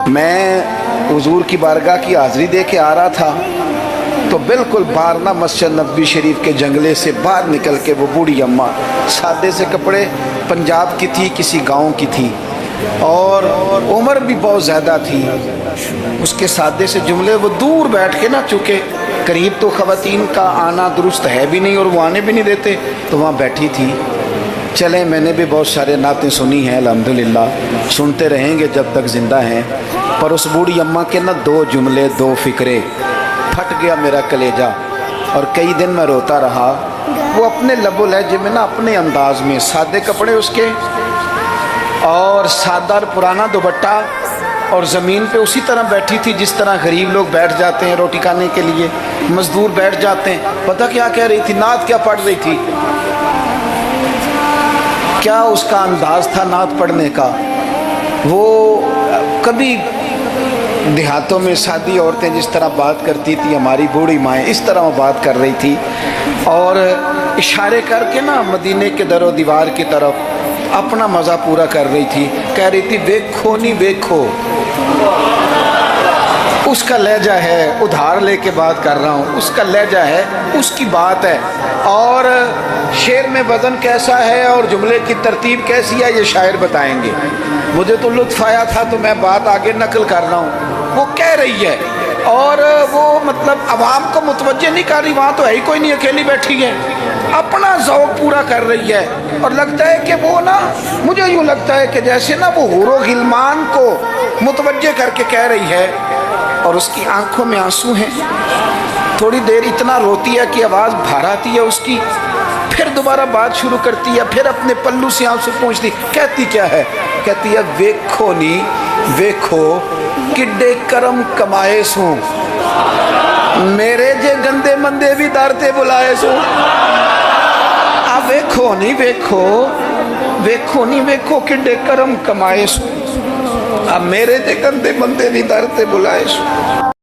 मैं हुजूर की बारगाह की हाज़िरी दे के आ रहा था तो बिल्कुल बाहर ना मस्जिद नबी शरीफ के जंगले से बाहर निकल के वो बूढ़ी अम्मा, सादे से कपड़े, पंजाब की थी, किसी गांव की थी और उम्र भी बहुत ज़्यादा थी। उसके सादे से जुमले वो दूर बैठ के ना, चूँकि करीब तो ख़वातीन का आना दुरुस्त है भी नहीं और वो आने भी नहीं देते, तो वहाँ बैठी थी। चलें, मैंने भी बहुत सारे नातें सुनी हैं, अल्हम्दुलिल्लाह सुनते रहेंगे जब तक ज़िंदा हैं। पर उस बूढ़ी अम्मा के ना दो जुमले, दो फ़िक्रे, फट गया मेरा कलेजा और कई दिन मैं रोता रहा। वो अपने लबो लहजे में ना, अपने अंदाज में, सादे कपड़े उसके और सादा पुराना दुपट्टा और ज़मीन पे उसी तरह बैठी थी जिस तरह गरीब लोग बैठ जाते हैं रोटी खाने के लिए, मज़दूर बैठ जाते हैं। पता क्या कह रही थी, नात क्या पढ़ रही थी, क्या उसका अंदाज़ था नात पढ़ने का। वो कभी देहातों में सादी औरतें जिस तरह बात करती थी, हमारी बूढ़ी माएँ इस तरह वो बात कर रही थी और इशारे करके ना मदीने के दरो दीवार की तरफ अपना मज़ा पूरा कर रही थी। कह रही थी, देखो नहीं देखो, उसका लहजा है, उधार लेके बात कर रहा हूँ, उसका लहजा है, उसकी बात है और शेर में वज़न कैसा है और जुमले की तरतीब कैसी है ये शायर बताएंगे। मुझे तो लुत्फ़ आया था तो मैं बात आगे नकल कर रहा हूँ। वो कह रही है और वो मतलब आवाम को मुतवज्जे नहीं कर रही, वहाँ तो है ही कोई नहीं, अकेली बैठी है, अपना ज़ौक़ पूरा कर रही है। और लगता है कि वो ना, मुझे यूँ लगता है कि जैसे ना वो हुरो गिलमान को मुतवज्जे करके कह रही है और उसकी आंखों में आंसू हैं। थोड़ी देर इतना रोती है कि आवाज़ बाहर आती है उसकी, फिर दोबारा बात शुरू करती है, फिर अपने पल्लू से आंसू पहुँचती। कहती क्या है, कहती है, वेखो नी वेखो किड्डे करम कमाए सू, मेरे जे गंदे मंदे भी दर ते बुलाए सू। अब वेखो नहीं वेखो, वेखो नहीं वेखो किड्डे करम कमाए सू, अब मेरे जे गंदे मंदे भी दर ते बुलाए सू।